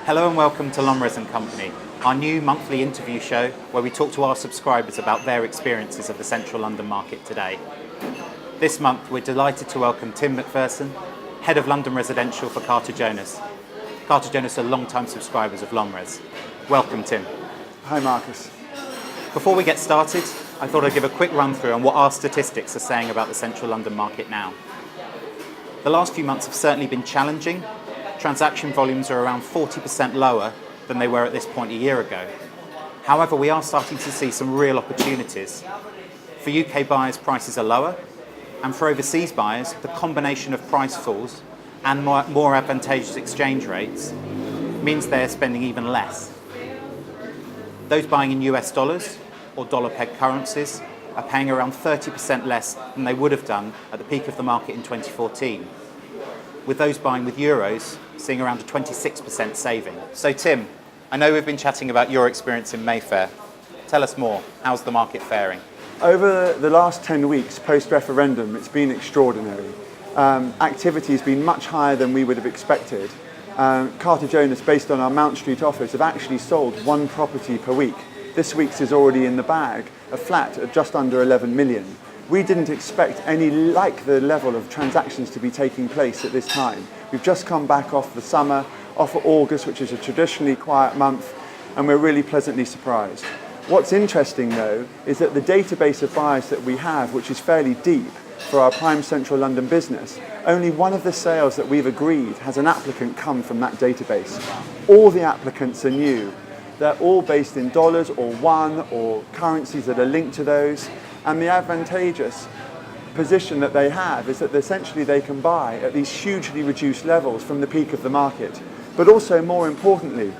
Hello and welcome to LonRes Company, our new monthly interview show where we talk to our subscribers about their experiences of the central London market today. This month we're delighted to welcome Tim MacPherson, Head of London Residential for Carter Jonas. Carter Jonas are long-time subscribers of LonRes. Welcome, Tim. Hi, Marcus. Before we get started, I thought I'd give a quick run through on what our statistics are saying about the central London market now. The last few months have certainly been challenging. Transaction volumes are around 40% lower than they were at this point a year ago. However, we are starting to see some real opportunities. For UK buyers, prices are lower, and for overseas buyers, the combination of price falls and more advantageous exchange rates means they're spending even less. Those buying in US dollars or dollar-pegged currencies are paying around 30% less than they would have done at the peak of the market in 2014. With those buying with euros seeing around a 26% saving. So Tim, I know we've been chatting about your experience in Mayfair. Tell us more. How's the market faring? Over the last 10 weeks post-referendum, it's been extraordinary. Activity has been much higher than we would have expected. Carter Jonas, based on our Mount Street office, have actually sold one property per week. This week's is already in the bag, a flat at just under 11 million. We didn't expect any like the level of transactions to be taking place at this time. We've just come back off the summer, off August, which is a traditionally quiet month, and we're really pleasantly surprised. What's interesting though is that the database of buyers that we have, which is fairly deep for our prime central London business, only one of the sales that we've agreed has an applicant come from that database. All the applicants are new. They're all based in dollars or won or currencies that are linked to those. And the advantageous position that they have is that essentially they can buy at these hugely reduced levels from the peak of the market. But also, more importantly,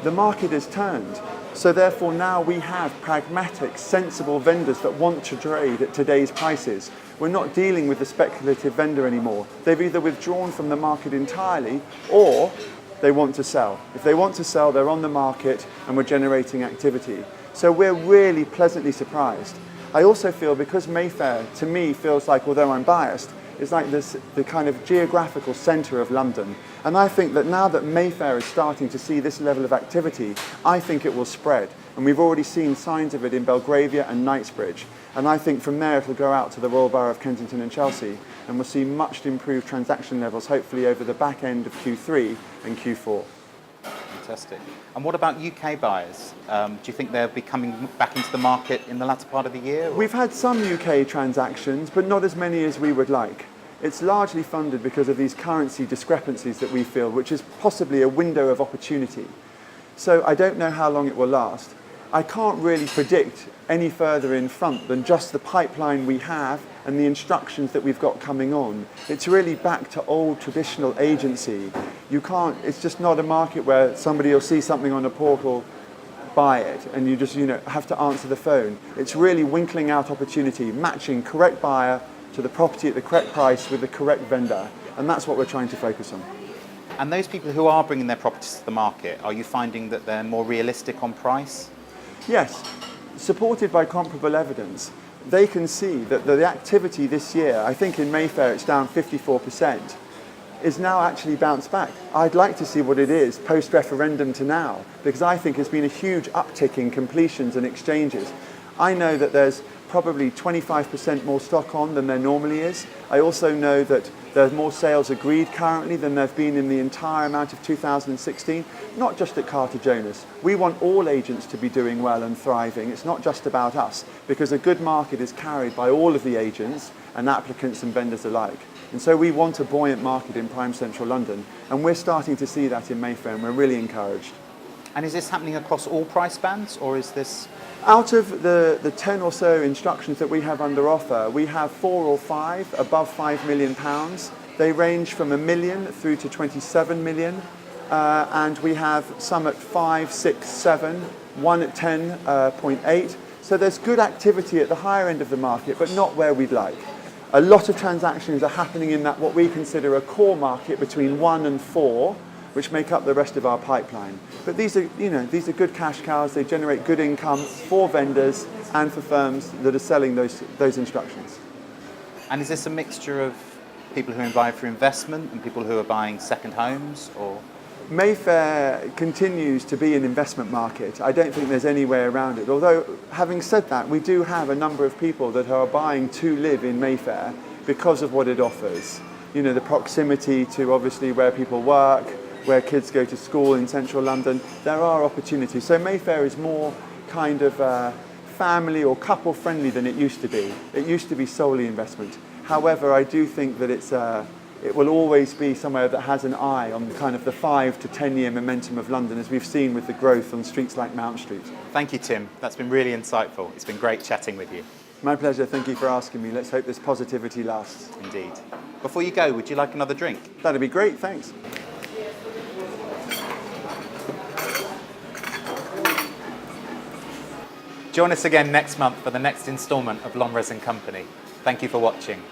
the market has turned. So therefore now we have pragmatic, sensible vendors that want to trade at today's prices. We're not dealing with the speculative vendor anymore. They've either withdrawn from the market entirely or they want to sell. If they want to sell, they're on the market and we're generating activity. So we're really pleasantly surprised. I also feel because Mayfair, to me, feels like, although I'm biased, it's like the kind of geographical centre of London. And I think that now that Mayfair is starting to see this level of activity, I think it will spread. And we've already seen signs of it in Belgravia and Knightsbridge. And I think from there it'll go out to the Royal Borough of Kensington and Chelsea, and we'll see much improved transaction levels, hopefully over the back end of Q3 and Q4. Fantastic. And what about UK buyers? Do you think they'll be coming back into the market in the latter part of the year? Or? We've had some UK transactions, but not as many as we would like. It's largely funded because of these currency discrepancies that we feel, which is possibly a window of opportunity. So I don't know how long it will last. I can't really predict any further in front than just the pipeline we have and the instructions that we've got coming on. It's really back to old traditional agency. It's just not a market where somebody will see something on a portal, buy it, and you just have to answer the phone. It's really winkling out opportunity, matching correct buyer to the property at the correct price with the correct vendor, and that's what we're trying to focus on. And those people who are bringing their properties to the market, are you finding that they're more realistic on price? Yes, supported by comparable evidence. They can see that the activity this year, I think in Mayfair it's down 54%, is now actually bounced back. I'd like to see what it is post-referendum to now, because I think there's been a huge uptick in completions and exchanges. I know that there's probably 25% more stock on than there normally is. I also know that there's more sales agreed currently than there have been in the entire amount of 2016, not just at Carter Jonas. We want all agents to be doing well and thriving. It's not just about us, because a good market is carried by all of the agents and applicants and vendors alike. And so we want a buoyant market in prime central London, and we're starting to see that in Mayfair, and we're really encouraged. And is this happening across all price bands, or is this? Out of the 10 or so instructions that we have under offer, we have 4 or 5 above £5 million. They range from $1 million through to 27 million. And we have some at 5, 6, 7, one at 10.8. So there's good activity at the higher end of the market, but not where we'd like. A lot of transactions are happening in that what we consider a core market between 1 and 4, which make up the rest of our pipeline. But these are good cash cows. They generate good income for vendors and for firms that are selling those instructions. And is this a mixture of people who buy for investment and people who are buying second homes, or? Mayfair continues to be an investment market. I don't think there's any way around it. Although, having said that, we do have a number of people that are buying to live in Mayfair because of what it offers. You know, the proximity to obviously where people work, where kids go to school in central London. There are opportunities. So Mayfair is more kind of family or couple friendly than it used to be. It used to be solely investment. However, I do think that it will always be somewhere that has an eye on kind of the 5 to 10 year momentum of London, as we've seen with the growth on streets like Mount Street. Thank you, Tim. That's been really insightful. It's been great chatting with you. My pleasure. Thank you for asking me. Let's hope this positivity lasts. Indeed. Before you go, would you like another drink? That'd be great. Thanks. Join us again next month for the next instalment of LonRes Company. Thank you for watching.